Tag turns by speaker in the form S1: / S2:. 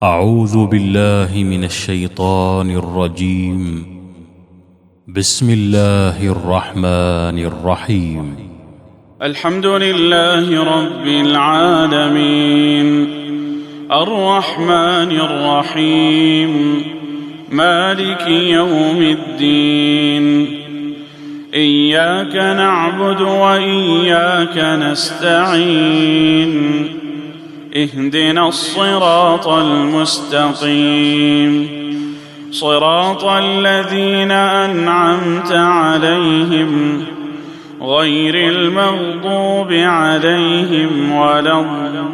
S1: أعوذ بالله من الشيطان الرجيم. بسم الله الرحمن الرحيم.
S2: الحمد لله رب العالمين الرحمن الرحيم مالك يوم الدين. إياك نعبد وإياك نستعين. اهدنا الصراط المستقيم صراط الذين أنعمت عليهم غير المغضوب عليهم ولا الضالين.